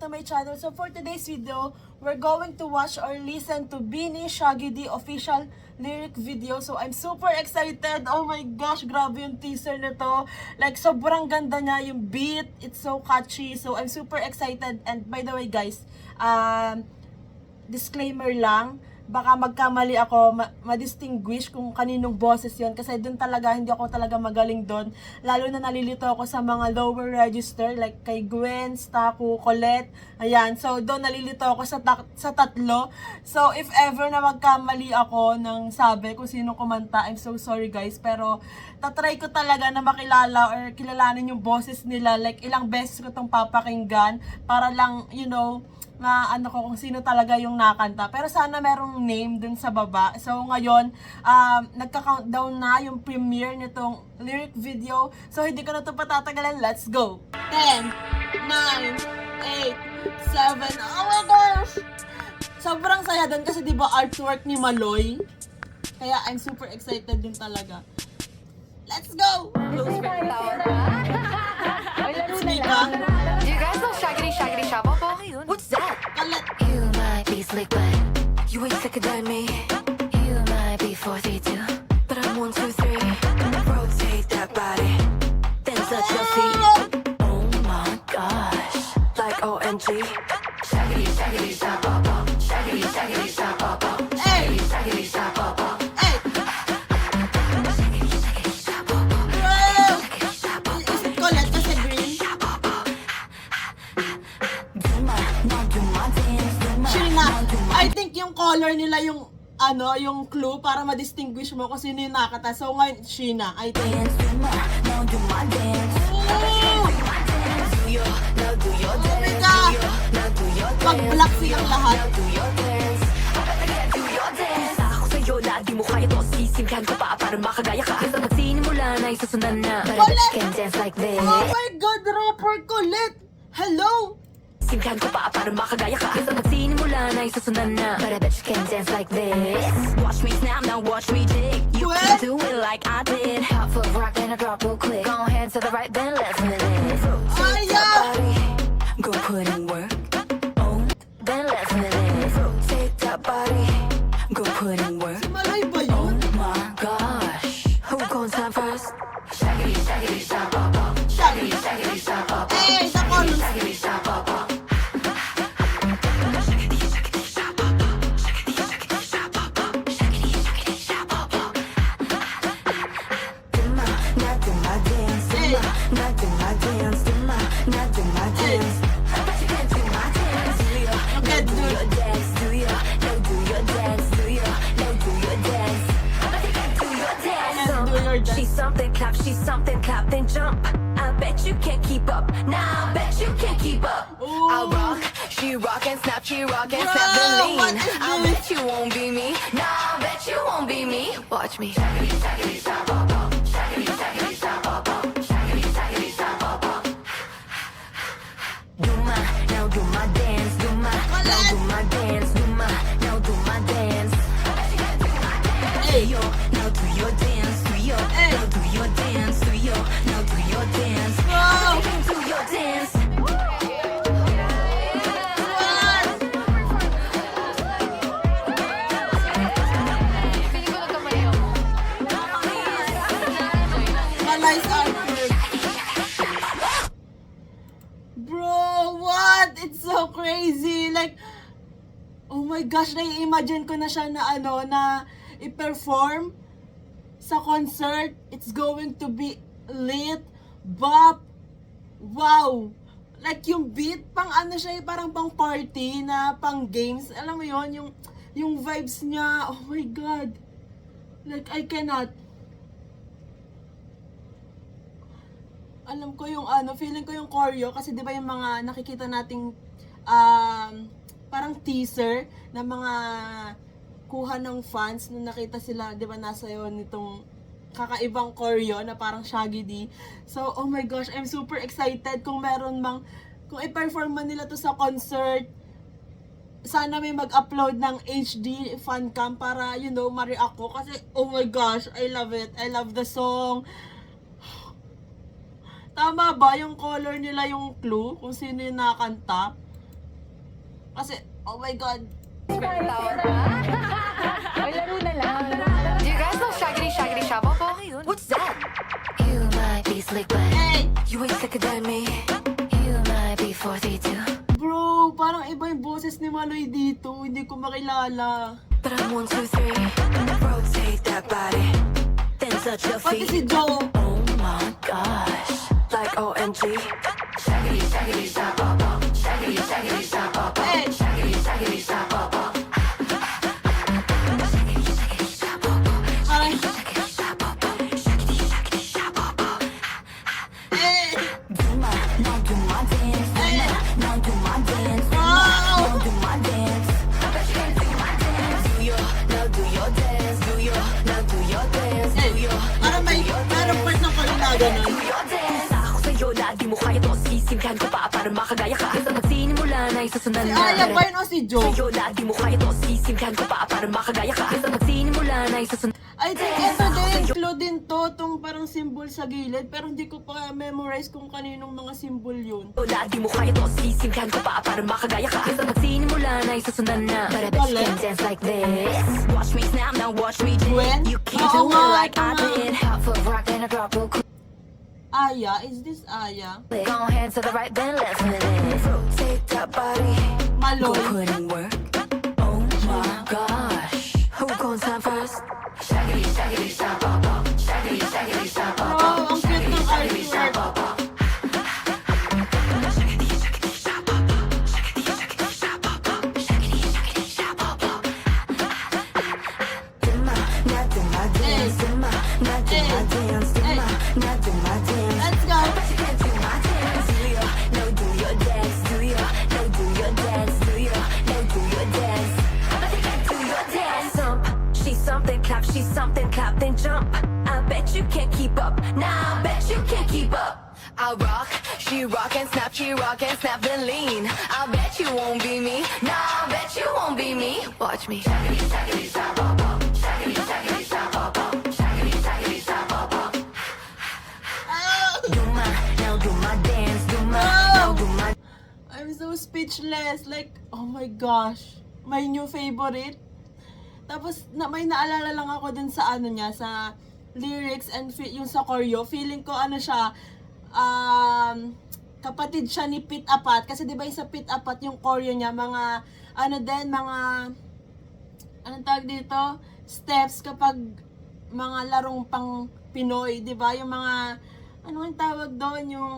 to my channel. So for today's video, we're going to watch or listen to Beanie Shaggy D official lyric video. So I'm super excited. Oh my gosh, grabe yung teaser nito. Like sobrang ganda niya, yung beat, it's so catchy. So I'm super excited. And by the way guys, disclaimer lang, baka magkamali ako ma-distinguish kung kaninong boses yon kasi doon talaga hindi ako talaga magaling doon, lalo na nalilito ako sa mga lower register like kay Gwen, Staku, Colette, ayan, so doon nalilito ako sa tatlo. So if ever na magkamali ako ng sabi kung sino kumanta, I'm so sorry guys, pero tatry ko talaga na makilala or kilalanin yung boses nila, like ilang beses ko tong papakinggan para lang, you know, na ano ko kung sino talaga yung nakanta. Pero sana merong name dun sa baba. So ngayon, nagka-countdown na yung premiere nitong lyric video. So hindi ko na ito patatagalan. Let's go! 10, 9, 8, 7, oh my gosh! Sobrang saya dun kasi diba artwork ni Maloy. Kaya I'm super excited din talaga. Let's go! Speak ha? Do you guys know Shaggity Shaggity Shababa? What's that? You might be slick, but you ain't slicker than me. You might be 4'2", but I'm 1, 2, 3. Rotate that body, then touch your feet. Oh my gosh, like OMG. Shaggity Shaggity Shababa, Shaggity Shaggity Shababa, Hey! Shaggity Shababa. Hey! Shaggity Shaggity Shababa. Wow! Is it Colette kasi green? Sheena, I think yung color nila yung ano, yung clue para ma-distinguish mo kung sino yung nakata. So ngayon, Sheena, I think. Pag-black silang lahat. Ako sa'yo na di mo kaya to. Sisimplihan ko pa para makagaya ka. Basta magsinimula na isusundan na. But I bet you can dance like this. Oh my God, rapper Colette! Hello! Simplihan ko pa para makagaya ka. Basta magsinimula na isusundan na. But I bet you can dance like this. Watch me snap, now watch me dig. You What? can do it like I did. Hot foot rock, then I drop real quick. Go ahead to the right, then let's move it. Rotate that body, go put in work. Oh, then let's move it. Rotate that body, go put in work. Maloy ba Oh yun? my gosh, who goes time first? Shaggity shaggity shababa, Shaggy. shaggity shababa, Hey, the chorus. shaggity shababa. She's something clap, she's something clap, then jump. I bet you can't keep up. Nah, I bet you can't keep up. Ooh. I rock, she rock and snap, she rock and snap Bro, the what lean. is I this? bet you won't be me. Nah, I bet you won't be me. Watch me. Shaggity, shaggity, shababa. Shaggity, shaggity, shababa. Shaggity, shaggity, shababa. Do my, now do my dance. Do my, now do my dance. Do my, now do my dance. I bet you can't do my dance. Hey. Yo, now do your dance. Do your, Hey. now do your dance. Do your, now do your dance. Wow! Do your dance. Malay's artwork. Bro, what? It's so crazy. Like, oh my gosh, nai-imagine ko na siya na ano, na i-perform sa concert. It's going to be lit, bop, wow. Like yung beat, pang ano siya, parang pang party na pang games. Alam mo yon, yung vibes niya, oh my God. Like, I cannot. Alam ko yung ano, feeling ko yung choreo kasi 'di ba yung mga nakikita nating parang teaser na mga kuha ng fans nung nakita sila, 'di ba, nasa yon nitong kakaibang choreo na parang Shaggy D. So, oh my gosh, I'm super excited kung kung i-perform man nila to sa concert. Sana may mag-upload ng HD fan cam para, you know, ma-react ko kasi, oh my gosh, I love it. I love the song. Tama ba yung color nila yung clue? Kung sino yung nakakanta? Kasi, oh my God. Do you guys know Shaggity Shaggity Shabobo? What's that? You might be slick, but Hey! you ain't slicker than me. You might be 432, Bro, parang iba yung boses ni Maloy dito. Hindi ko makilala. but I'm 1, 2, 3. Rotate that body, then touch your Pati si feet. Joe. Oh my gosh, like OMG. Shaggity Shaggity Shabobo, Shaggity Shaggity Shabobo, Hey! Shaggity Shaggity Shabobo. Parang, hey! Do my, now do my dance. Hey! Now do my dance. Wow! Now do my dance. I bet you can do my dance. Do your, now do your dance. Do your, now do your dance. Do your, Parang may, parang part ng kalina ganun. do your dance. Ako sa'yo na di mo kaya to. Sisimplihan ko pa para makagaya ka. Basta magsinimula na isusundan Si na. Aya ba yun o si Joe? Sa'yo na di mo kaya to. Sisimplihan ko pa para makagaya ka. Basta magsinimula na isusundan. I think ito din, clue din to, tong parang symbol sa gilid, pero hindi ko pa memorize kung kaninong mga symbol yun. Wala, di mo kaya to. Sisimplihan ko pa para makagaya ka. Basta magsinimula na isusundan na. But I bet you can dance like this. Watch me snap, now watch me Gwen? dance. You can't Oo do it nga, like I tama. did. Hot foot rock and a drop real quick. Aya? Is this Aya? Go ahead to the right, then left with it. Rotate that body. Go Maloy? put in work. Oh my gosh. Who goes time first? Shaggity, shaggity, shababa. Shaggity, shaggity, shababa. Bro, ang cute ng artwork. Let's go! She's something, clap, then jump. I bet you can't keep up. Nah, I bet you can't keep up. I rock, she rock and snap, then lean. I bet you won't be me. Nah, I bet you won't be me. Watch me. Shaggity, shaggity, shababa. Shaggity, shaggity, shababa. Shaggity, shaggity, shababa. Do my, now do my dance. Do my, now do my. I'm so speechless. Like, oh my gosh. My new favorite. Tapos, may naalala lang ako dun sa ano niya, sa lyrics and yung sa choreo. Feeling ko ano siya, kapatid siya ni Pit Apat. Kasi diba yung sa Pit Apat, yung choreo niya, mga, ano din, mga, anong tawag dito? Steps kapag mga larong pang Pinoy, diba? Yung mga, ano yung tawag doon? Yung,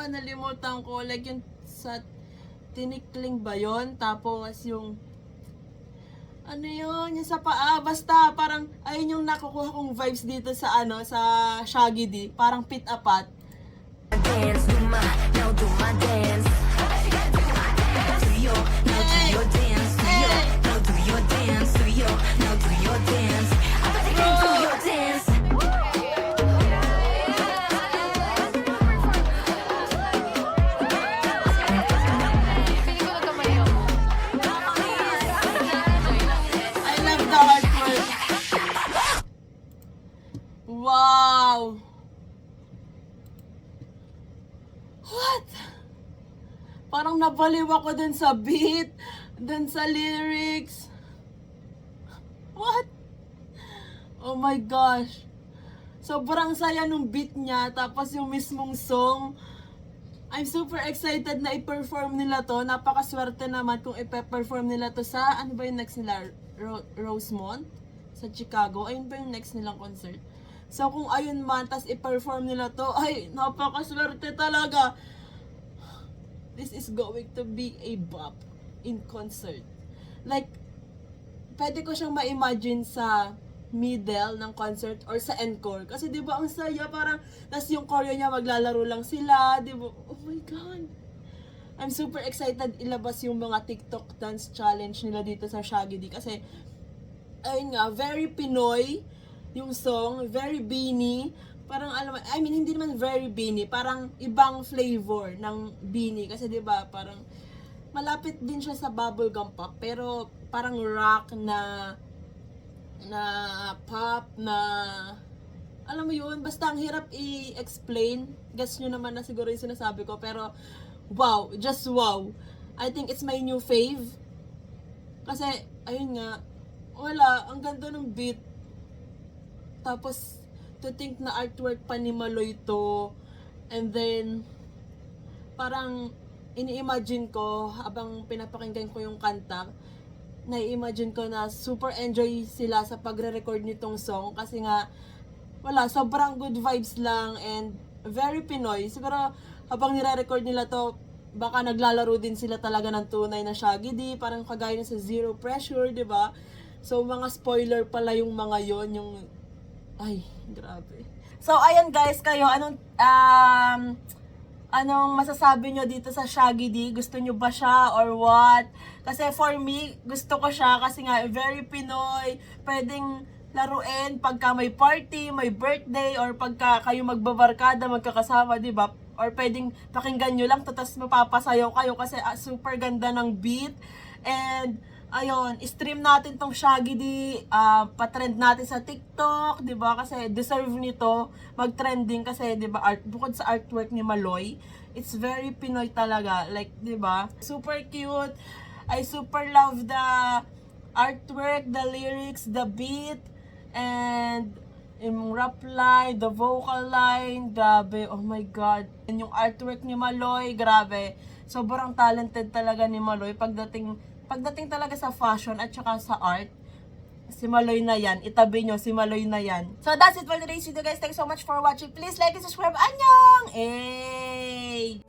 nalimutan ko. Like yung sa tinikling ba yun? Tapos yung, ano yun? Yung sa paa. Basta parang, ayun yung nakukuha kong vibes dito sa ano, sa Shaggy D. Parang Pit Apat. Dance, do my, now do my dance. Do your, now do your dance. Do your, now do your dance. Do your, now do your dance. I bet you can do your dance. I love the artwork. Wow! What? Parang nabaliw ako dun sa beat, dun sa lyrics. What? Oh my gosh. Sobrang saya nung beat niya, tapos yung mismong song. I'm super excited na i-perform nila to. Napakaswerte naman kung i-perform nila to sa, ano ba yung next nila? Rosemont? Sa Chicago? Ayun ba yung next nilang concert? So kung ayun man, tas i-perform nila to, ay, napakaswerte talaga. This is going to be a bop in concert. Like, pwede ko siyang ma-imagine sa middle ng concert or sa encore. Kasi di ba ang saya, parang, tas yung choreo niya maglalaro lang sila, di ba? Oh my God! I'm super excited ilabas yung mga TikTok dance challenge nila dito sa Shaggy D. Kasi, ayun nga, very Pinoy yung song, very beanie. Parang alam, I mean, hindi naman very beanie, parang ibang flavor ng beanie. Kasi di ba parang, malapit din siya sa bubblegum pop, pero parang rock na pop na alam mo yun, basta ang hirap i-explain. Guess nyo naman na siguro yung sinasabi ko, pero wow, just wow. I think it's my new fave. Kasi, ayun nga, wala, ang ganda ng beat. Tapos, to think na artwork pa ni Maloy to. And then, parang, ini-imagine ko, habang pinapakinggan ko yung kanta, na-imagine ko na super enjoy sila sa pagre-record nitong song. Kasi nga, wala, sobrang good vibes lang and very Pinoy. Siguro, habang nire-record nila to, baka naglalaro din sila talaga ng tunay na Shaggy D, parang kagaya na sa Zero Pressure, di ba? So, mga spoiler pala yung mga yon, yung, ay, grabe. So, ayan guys, kayo, anong masasabi nyo dito sa Shaggy D? Gusto nyo ba siya or what? Kasi for me, gusto ko siya kasi nga, very Pinoy, pwedeng laruin pagka may party, may birthday, or pagka kayo magbabarkada, magkakasama, di ba? Or pwedeng pakinggan nyo lang, tapos mapapasayaw kayo kasi super ganda ng beat. And, ayun, stream natin tong Shaggy D, patrend natin sa TikTok, di ba? Kasi deserve nito mag-trending kasi, di ba, bukod sa artwork ni Maloy, it's very Pinoy talaga. Like, di ba? Super cute. I super love the artwork, the lyrics, the beat, and yung rap line, the vocal line, grabe, oh my God. And yung artwork ni Maloy, grabe. Sobrang talented talaga ni Maloy pagdating talaga sa fashion at saka sa art. Si Maloy na yan. Itabi nyo, si Maloy na yan. So that's it for today's video guys. Thanks so much for watching. Please like and subscribe. Annyeong! Hey!